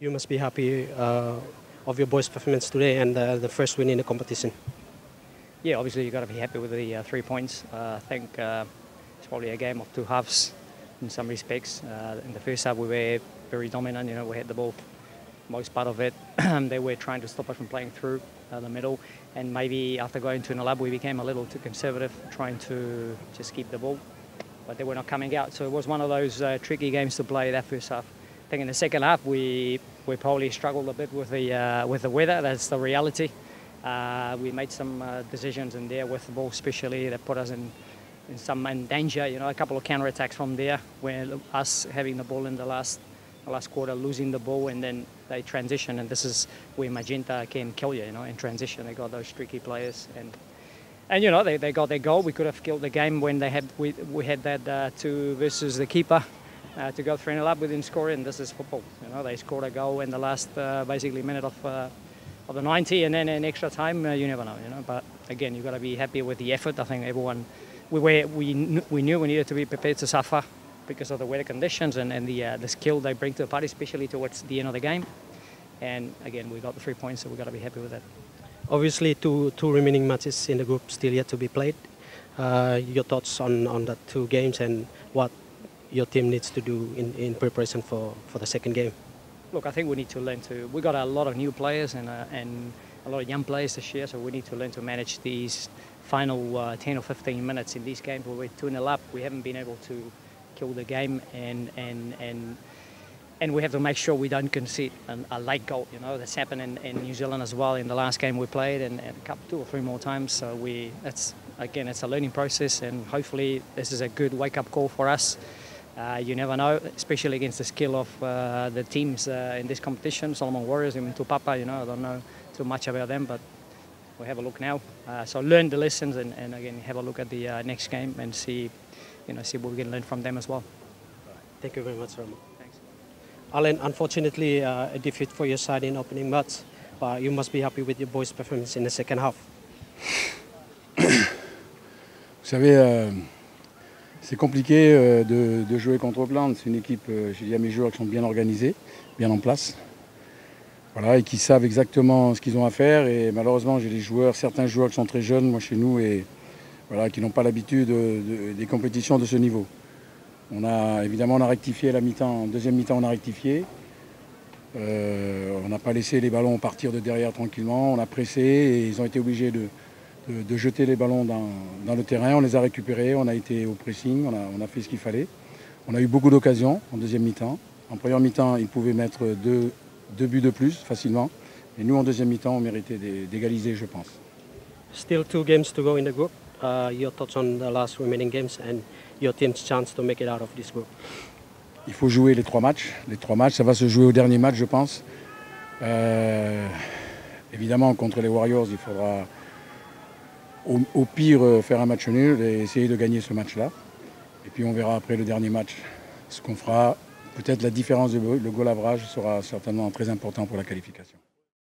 You must be happy of your boys' performance today and the first win in the competition. Yeah, obviously you've got to be happy with the 3 points. I think it's probably a game of two halves in some respects. In the first half we were very dominant, we had the ball most part of it. They were trying to stop us from playing through the middle, and maybe after going to an lab we became a little too conservative, trying to just keep the ball, but they were not coming out. So it was one of those tricky games to play that first half. I think in the second half we probably struggled a bit with the weather. That's the reality. We made some decisions in there with the ball, especially that put us in danger. A couple of counter attacks from there, where us having the ball in the last quarter, losing the ball, and then they transition, and this is where Magenta can kill you. In transition, they got those tricky players, and they got their goal. We could have killed the game when we had that 2 versus the keeper. To go 3-0 up within scoring, and this is football. They scored a goal in the last basically minute of the 90, and then in extra time, you never know. But again, you've got to be happy with the effort. I think everyone, we knew we needed to be prepared to suffer because of the weather conditions and the skill they bring to the party, especially towards the end of the game. And again, we got the 3 points, so we've got to be happy with that. Obviously, two remaining matches in the group still yet to be played. Your thoughts on the 2 games and what your team needs to do in preparation for the second game? Look, I think we need to learn to. We got a lot of new players and a lot of young players this year, so we need to learn to manage these final 10 or 15 minutes in these games where we're 2-0 up. We haven't been able to kill the game, and we have to make sure we don't concede a late goal. That's happened in New Zealand as well in the last game we played, and a couple, 2 or 3 more times. So it's a learning process, and hopefully this is a good wake-up call for us. You never know, especially against the skill of the teams in this competition. Solomon Warriors, even Tupapa, I don't know too much about them, but we'll have a look now. So learn the lessons and again have a look at the next game and see what we can learn from them as well. Thank you very much, Ramo. Thanks. Alan, unfortunately a defeat for your side in opening match, but you must be happy with your boys' performance in the second half. Vous savez, c'est compliqué de jouer contre Auckland. C'est une équipe, j'ai dit à mes joueurs, qui sont bien organisés, bien en place. Voilà, et qui savent exactement ce qu'ils ont à faire. Et malheureusement, j'ai certains joueurs qui sont très jeunes, moi chez nous, et voilà, qui n'ont pas l'habitude des compétitions de ce niveau. Évidemment, on a rectifié la mi-temps. En deuxième mi-temps, on a rectifié. On n'a pas laissé les ballons partir de derrière tranquillement. On a pressé et ils ont été obligés de jeter les ballons dans le terrain. On les a récupérés, on a été au pressing, on a fait ce qu'il fallait. On a eu beaucoup d'occasions en deuxième mi-temps. En première mi-temps, ils pouvaient mettre deux buts de plus facilement. Et nous, en deuxième mi-temps, on méritait d'égaliser, je pense. Still 2 games to go in the group. Your thoughts on the last remaining games and your team's chance to make it out of this group? Il faut jouer les 3 matchs. Les 3 matchs, ça va se jouer au dernier match, je pense. Évidemment, contre les Warriors, il faudra au pire faire un match nul et essayer de gagner ce match-là. Et puis on verra après le dernier match ce qu'on fera. Peut-être la différence de goal average sera certainement très important pour la qualification.